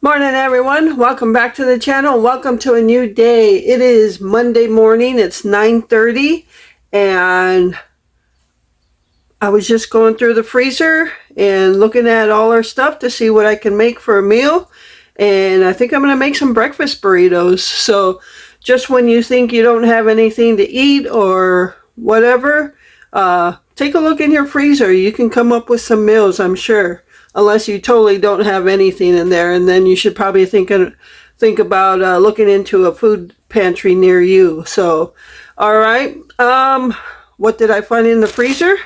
Morning everyone, welcome back to the channel. Welcome to a new day. It is Monday morning. It's 9:30 and I was just going through the freezer and looking at all our stuff to see what I can make for a meal, and I think I'm going to make some breakfast burritos. So just when you think you don't have anything to eat or whatever, take a look in your freezer. You can come up with some meals, I'm sure. Unless you totally don't have anything in there, and then you should probably think about looking into a food pantry near you. So, all right. What did I find in the freezer?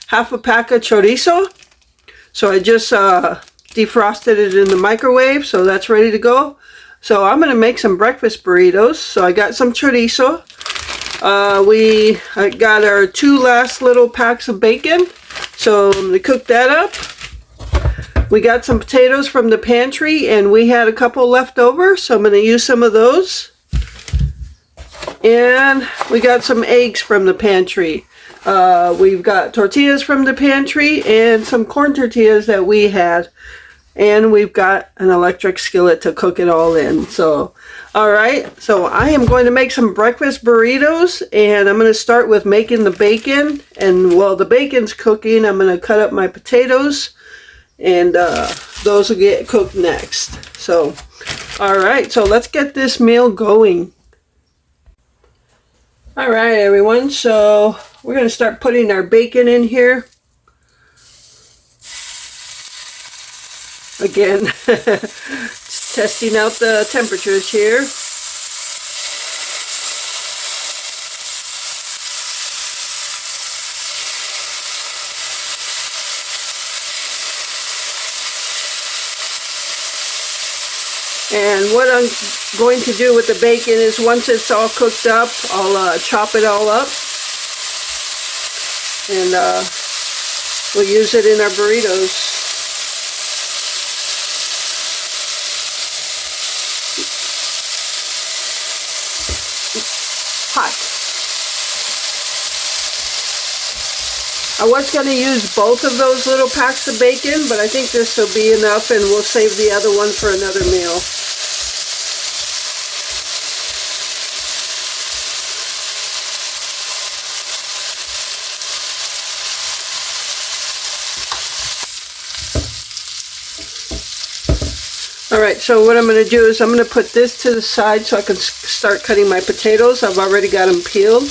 Half a pack of chorizo. So I just defrosted it in the microwave, so that's ready to go. So I'm gonna make some breakfast burritos. So I got some chorizo. I got our two last little packs of bacon. So I'm gonna cook that up. We got some potatoes from the pantry and we had a couple left over, so I'm going to use some of those. And we got some eggs from the pantry. We've got tortillas from the pantry and some corn tortillas that we had. And we've got an electric skillet to cook it all in. So, alright, so I am going to make some breakfast burritos, and I'm going to start with making the bacon. And while the bacon's cooking, I'm going to cut up my potatoes. And those will get cooked next. So, alright, so let's get this meal going. Alright everyone, so we're going to start putting our bacon in here. Again, just testing out the temperatures here. And what I'm going to do with the bacon is once it's all cooked up, I'll chop it all up. And we'll use it in our burritos. It's hot. I was going to use both of those little packs of bacon, but I think this will be enough and we'll save the other one for another meal. Alright, so what I'm going to do is I'm going to put this to the side so I can start cutting my potatoes. I've already got them peeled.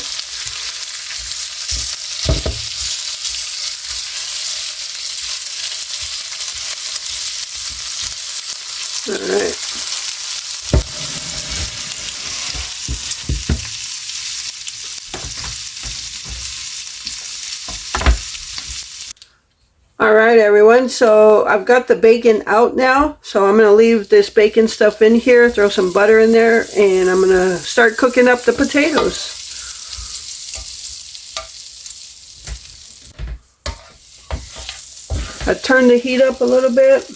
Alright. Alright everyone, so I've got the bacon out now, so I'm going to leave this bacon stuff in here, throw some butter in there, and I'm going to start cooking up the potatoes. I turn the heat up a little bit.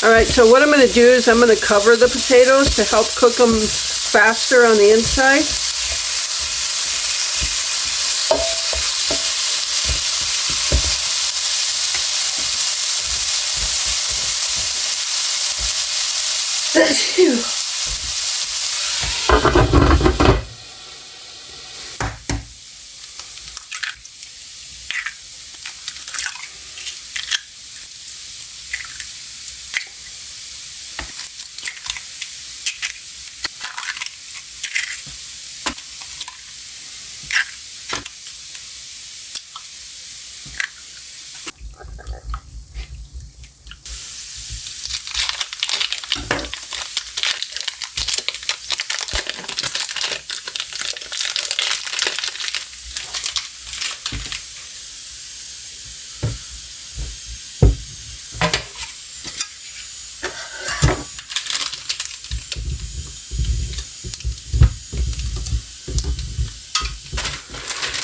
Alright, so what I'm going to do is I'm going to cover the potatoes to help cook them faster on the inside. Phew.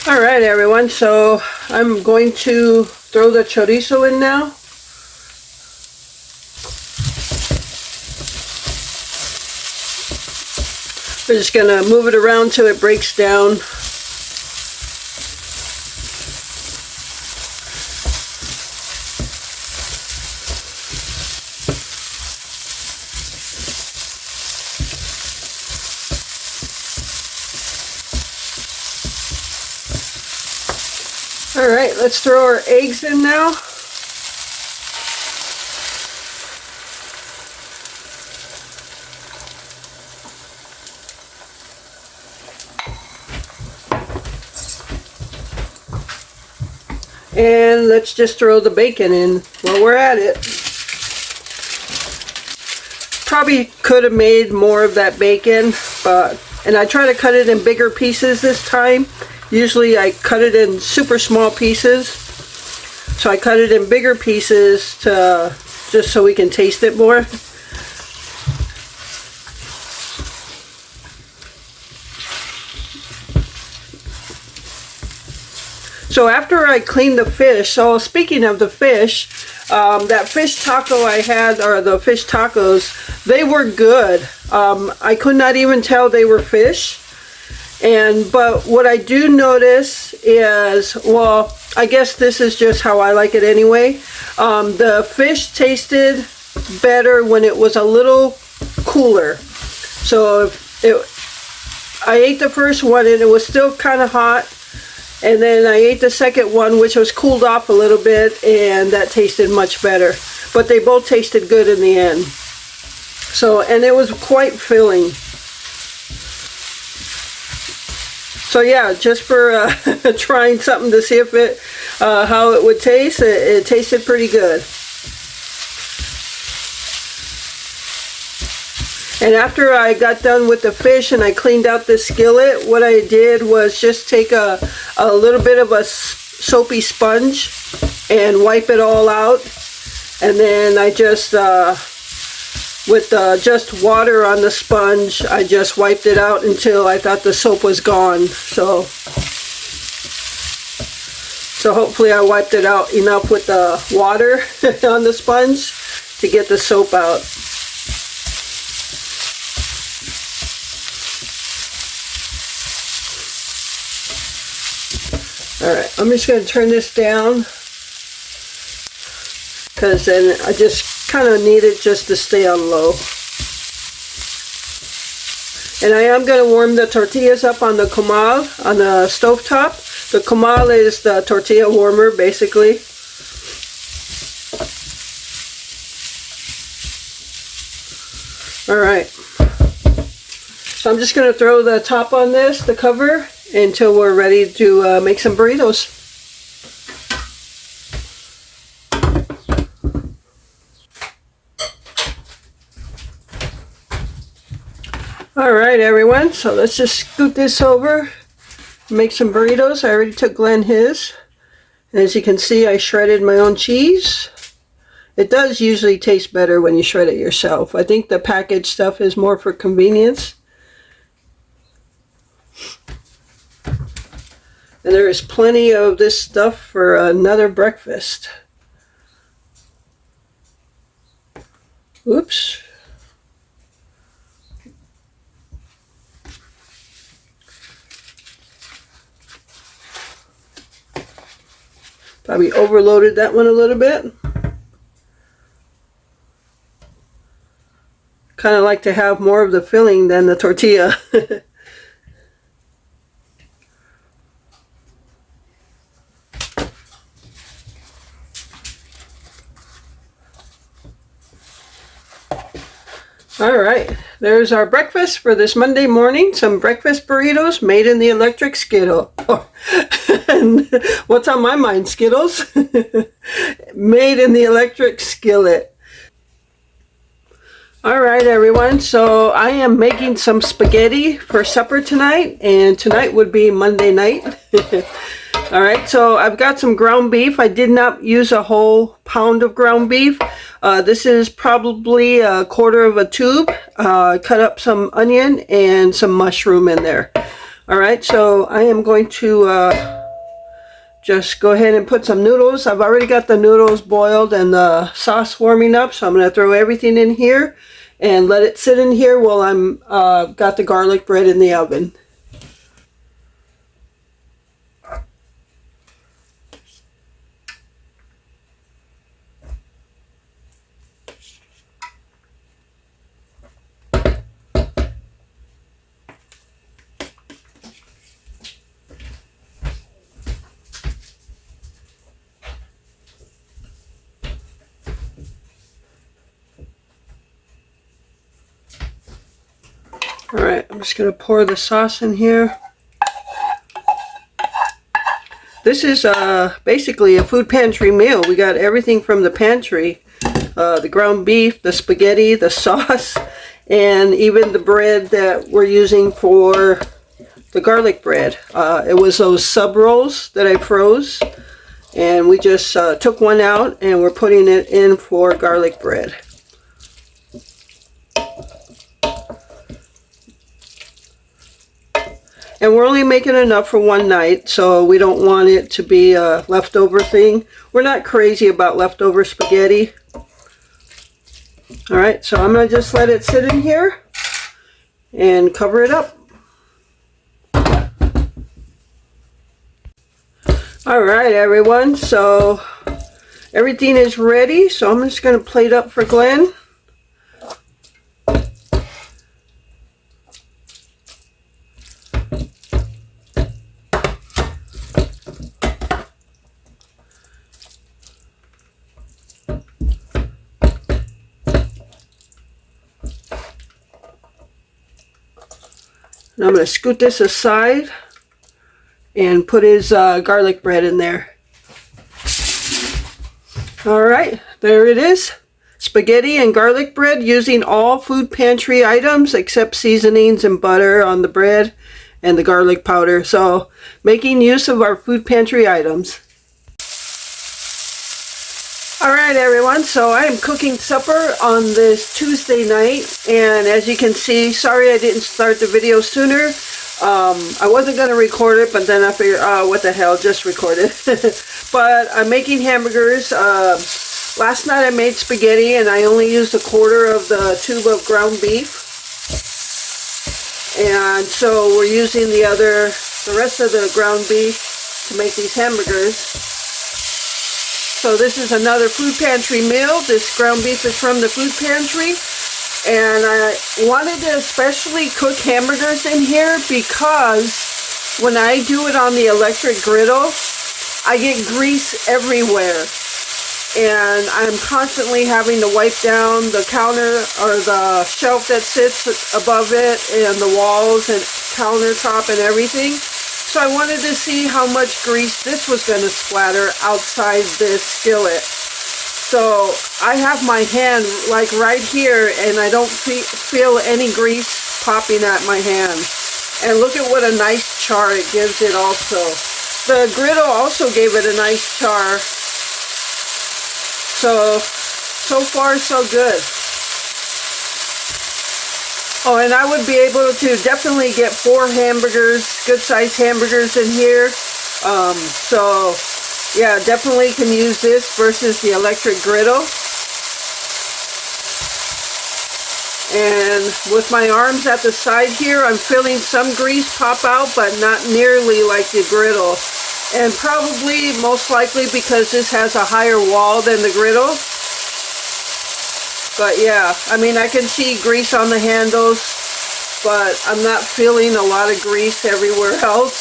All right, everyone, so I'm going to throw the chorizo in now. We're just going to move it around till it breaks down. All right, let's throw our eggs in now. And let's just throw the bacon in while we're at it. Probably could have made more of that bacon, and I try to cut it in bigger pieces this time. Usually I cut it in super small pieces, so I cut it in bigger pieces just so we can taste it more. So after I cleaned the fish, so speaking of the fish, that fish taco I had, or the fish tacos, they were good. I could not even tell they were fish. But what I do notice is, well, I guess this is just how I like it anyway. The fish tasted better when it was a little cooler. So I ate the first one and it was still kind of hot. And then I ate the second one, which was cooled off a little bit, and that tasted much better. But they both tasted good in the end. So, and it was quite filling. So yeah, just for trying something to see if how it would taste, it tasted pretty good. And after I got done with the fish and I cleaned out the skillet, what I did was just take a little bit of a soapy sponge and wipe it all out. And then I just, with just water on the sponge, I just wiped it out until I thought the soap was gone. So hopefully I wiped it out enough with the water on the sponge to get the soap out. Alright, I'm just going to turn this down because then I just kind of need it just to stay on low. And I am going to warm the tortillas up on the comal, on the stovetop. The comal is the tortilla warmer, basically. Alright, so I'm just going to throw the top on this, the cover, until we're ready to make some burritos. Alright everyone, so let's just scoot this over, make some burritos. I already took Glenn his. And as you can see, I shredded my own cheese. It does usually taste better when you shred it yourself. I think the packaged stuff is more for convenience. And there is plenty of this stuff for another breakfast. Oops. Probably overloaded that one a little bit. Kind of like to have more of the filling than the tortilla. Alright, there's our breakfast for this Monday morning. Some breakfast burritos made in the electric Skittle. Oh, and what's on my mind? Skittles? Made in the electric skillet. Alright everyone, so I am making some spaghetti for supper tonight, and tonight would be Monday night. Alright, so I've got some ground beef. I did not use a whole pound of ground beef. This is probably a quarter of a tube. Cut up some onion and some mushroom in there. All right, so I am going to just go ahead and put some noodles. I've already got the noodles boiled and the sauce warming up, so I'm going to throw everything in here and let it sit in here while I'm got the garlic bread in the oven. Alright, I'm just going to pour the sauce in here. This is basically a food pantry meal. We got everything from the pantry. The ground beef, the spaghetti, the sauce, and even the bread that we're using for the garlic bread. It was those sub rolls that I froze, and we just took one out and we're putting it in for garlic bread. And we're only making enough for one night, so we don't want it to be a leftover thing. We're not crazy about leftover spaghetti. Alright, so I'm going to just let it sit in here and cover it up. Alright everyone, so everything is ready, so I'm just going to plate up for Glenn. And I'm going to scoot this aside and put his garlic bread in there. Alright, there it is. Spaghetti and garlic bread using all food pantry items except seasonings and butter on the bread and the garlic powder. So making use of our food pantry items. Alright everyone, so I am cooking supper on this Tuesday night, and as you can see, sorry I didn't start the video sooner. I wasn't going to record it, but then I figured, oh, what the hell, just record it. But I'm making hamburgers. Last night I made spaghetti and I only used a quarter of the tube of ground beef. And so we're using the rest of the ground beef to make these hamburgers. So this is another food pantry meal. This ground beef is from the food pantry. And I wanted to especially cook hamburgers in here because when I do it on the electric griddle, I get grease everywhere. And I'm constantly having to wipe down the counter or the shelf that sits above it and the walls and countertop and everything. So I wanted to see how much grease this was going to splatter outside this skillet. So I have my hand like right here and I don't feel any grease popping at my hand. And look at what a nice char it gives it also. The griddle also gave it a nice char. So far so good. Oh, and I would be able to definitely get 4 hamburgers, good sized hamburgers in here. So yeah, definitely can use this versus the electric griddle. And with my arms at the side here, I'm feeling some grease pop out, but not nearly like the griddle. And probably most likely because this has a higher wall than the griddle. But yeah, I mean, I can see grease on the handles, but I'm not feeling a lot of grease everywhere else.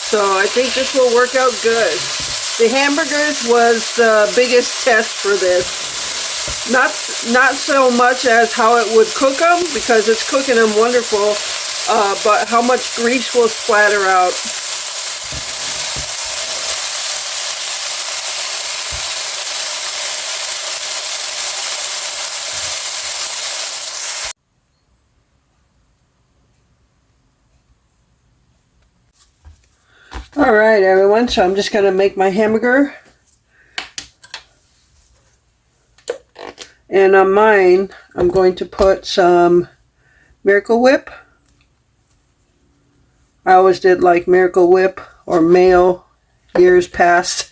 So I think this will work out good. The hamburgers was the biggest test for this. Not so much as how it would cook them, because it's cooking them wonderful, but how much grease will splatter out. Alright everyone, so I'm just going to make my hamburger. And on mine, I'm going to put some Miracle Whip. I always did like Miracle Whip or mayo years past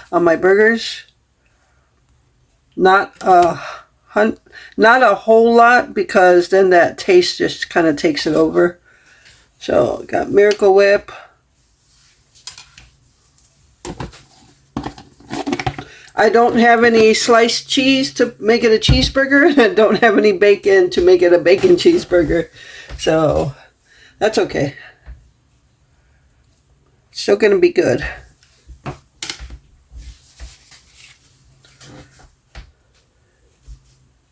on my burgers. Not a whole lot, because then that taste just kind of takes it over. So got Miracle Whip. I don't have any sliced cheese to make it a cheeseburger, and I don't have any bacon to make it a bacon cheeseburger. So that's okay. Still going to be good.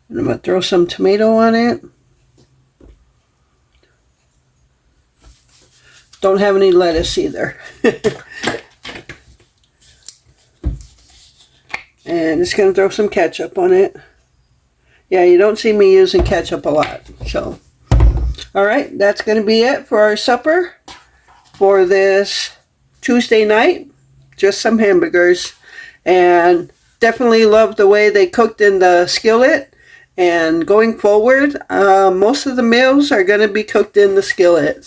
And I'm going to throw some tomato on it. Don't have any lettuce either. And just going to throw some ketchup on it. Yeah, you don't see me using ketchup a lot. So, alright, that's going to be it for our supper for this Tuesday night. Just some hamburgers. And definitely love the way they cooked in the skillet. And going forward, most of the meals are going to be cooked in the skillet.